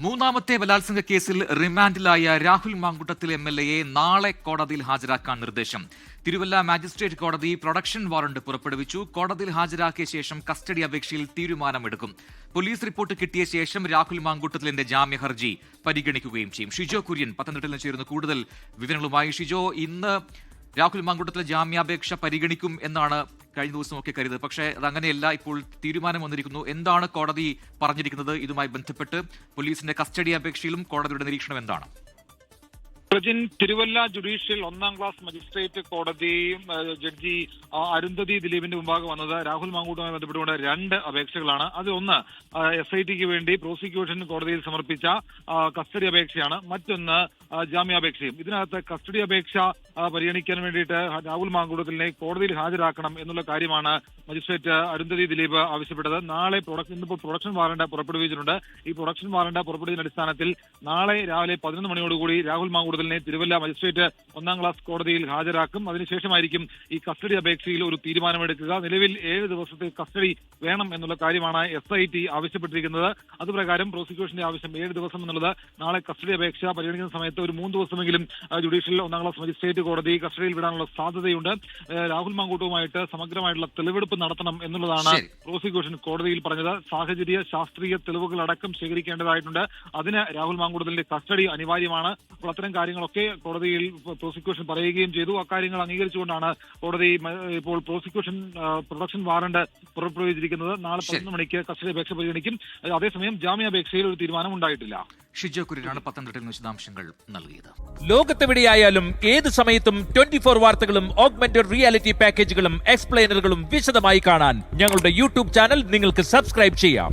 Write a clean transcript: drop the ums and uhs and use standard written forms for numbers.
മൂന്നാമത്തെ ബലാത്സംഗ കേസിൽ റിമാൻഡിലായ രാഹുൽ മാങ്കുട്ടത്തിൽ MLA നാളെ കോടതിയിൽ ഹാജരാക്കാൻ നിർദ്ദേശം. തിരുവല്ല മാജിസ്ട്രേറ്റ് കോടതി പ്രൊഡക്ഷൻ വാറണ്ട് പുറപ്പെടുവിച്ചു. കോടതിയിൽ ഹാജരാക്കിയ ശേഷം കസ്റ്റഡി അപേക്ഷയിൽ തീരുമാനമെടുക്കും. പോലീസ് റിപ്പോർട്ട് കിട്ടിയ ശേഷം രാഹുൽ മാങ്കുട്ടത്തിലിന്റെ ജാമ്യ ഹർജി പരിഗണിക്കുകയും ചെയ്യും. ഷിജോ കുര്യൻ പത്തനംതിട്ടയിൽ നിന്ന് ചേരുന്നു കൂടുതൽ വിവരങ്ങളുമായി. ഷിജോ, ഇന്ന് രാഹുൽ മാങ്കുട്ടത്തിലെ ജാമ്യാപേക്ഷ പരിഗണിക്കും എന്നാണ് കഴിഞ്ഞ ദിവസമൊക്കെ കരുതുന്നത്. പക്ഷേ അതങ്ങനെയല്ല, ഇപ്പോൾ തീരുമാനം വന്നിരിക്കുന്നു. എന്താണ് കോടതി പറഞ്ഞിരിക്കുന്നത്? ഇതുമായി ബന്ധപ്പെട്ട് പോലീസിന്റെ കസ്റ്റഡി അപേക്ഷയിലും കോടതിയുടെ നിരീക്ഷണം എന്താണ്? തിരുവല്ല ജുഡീഷ്യൽ 1ാം ക്ലാസ് മജിസ്ട്രേറ്റ് കോടതി ജഡ്ജി അരുന്ധതി ദിലീപിന്റെ മുമ്പാകെ വന്നത് രാഹുൽ മാങ്കൂട്ടുമായി ബന്ധപ്പെട്ടുകൊണ്ട് 2 അപേക്ഷകളാണ്. അതിലൊന്ന് SITക്ക് വേണ്ടി പ്രോസിക്യൂഷൻ കോടതിയിൽ സമർപ്പിച്ച കസ്റ്റഡി അപേക്ഷയാണ്, മറ്റൊന്ന് ജാമ്യാപേക്ഷയും. ഇതിനകത്ത് കസ്റ്റഡി അപേക്ഷ പരിഗണിക്കാൻ വേണ്ടിയിട്ട് രാഹുൽ മാങ്കൂട്ടത്തിലിനെ കോടതിയിൽ ഹാജരാക്കണം എന്നുള്ള കാര്യമാണ് മജിസ്ട്രേറ്റ് അരുന്ധതി ദിലീപ് ആവശ്യപ്പെട്ടത്. നാളെ ഇന്നിപ്പോൾ പ്രൊഡക്ഷൻ വാറണ്ട് പുറപ്പെടുവിച്ചിട്ടുണ്ട്. ഈ പ്രൊഡക്ഷൻ വാറണ്ട് പുറപ്പെടുവിച്ച അടിസ്ഥാനത്തിൽ നാളെ രാവിലെ 11 മണിയോടുകൂടി രാഹുൽ മാങ്കൂട്ടത്തിലിനെ തിരുവല്ല മജിസ്ട്രേറ്റ് 1ാം ക്ലാസ് കോടതിയിൽ ഹാജരാക്കും. അതിനുശേഷമായിരിക്കും ഈ കസ്റ്റഡി അപേക്ഷയിൽ ഒരു തീരുമാനമെടുക്കുക. നിലവിൽ 7 ദിവസത്തെ കസ്റ്റഡി വേണം എന്നുള്ള കാര്യമാണ് SIT ആവശ്യപ്പെട്ടിരിക്കുന്നത്. അതുപ്രകാരം പ്രോസിക്യൂഷന്റെ ആവശ്യം 7 ദിവസം എന്നുള്ളത് നാളെ കസ്റ്റഡി അപേക്ഷ പരിഗണിക്കുന്ന സമയത്ത് ഒരു 3 ദിവസമെങ്കിലും ജുഡീഷ്യൽ 1ാം ക്ലാസ് മജിസ്ട്രേറ്റ് കോടതി കസ്റ്റഡിയിൽ വിടാനുള്ള സാധ്യതയുണ്ട്. രാഹുൽ മാങ്കൂട്ടുമായിട്ട് സമഗ്രമായിട്ടുള്ള തെളിവെടുപ്പ് നടത്തണം എന്നുള്ളതാണ് പ്രോസിക്യൂഷൻ കോടതിയിൽ പറഞ്ഞത്. സാഹചര്യ ശാസ്ത്രീയ തെളിവുകൾ അടക്കം ശേഖരിക്കേണ്ടതായിട്ടുണ്ട്. അതിന് രാഹുൽ മാങ്കൂട്ടത്തിന്റെ കസ്റ്റഡി അനിവാര്യമാണ്. അപ്പോൾ അത്തരം കാര്യങ്ങളൊക്കെ കോടതിയിൽ പ്രോസിക്യൂഷൻ പറയുകയും ചെയ്തു. അക്കാര്യങ്ങൾ അംഗീകരിച്ചുകൊണ്ടാണ് കോടതി ഇപ്പോൾ പ്രോസിക്യൂഷൻ പ്രൊഡക്ഷൻ വാറണ്ട് പുറപ്പെടുവിച്ചിരിക്കുന്നത്. നാളെ 11 മണിക്ക് കസ്റ്റഡി അപേക്ഷ പരിഗണിക്കും. അതേസമയം ജാമ്യാപേക്ഷയിൽ ഒരു തീരുമാനം ഉണ്ടായിട്ടില്ല. ഷിജോ കുര്യനാണ് പത്തനംതിട്ടയിൽ വിശദാംശങ്ങൾ നൽകിയത്. ലോകത്തെവിടെയായാലും ഏത് സമയത്തും 24 വാർത്തകളും ഓഗ്മെന്റഡ് റിയാലിറ്റി പാക്കേജുകളും എക്സ്പ്ലെയിനറുകളും വിശദമായി കാണാൻ ഞങ്ങളുടെ YouTube ചാനൽ നിങ്ങൾക്ക് സബ്സ്ക്രൈബ് ചെയ്യാം.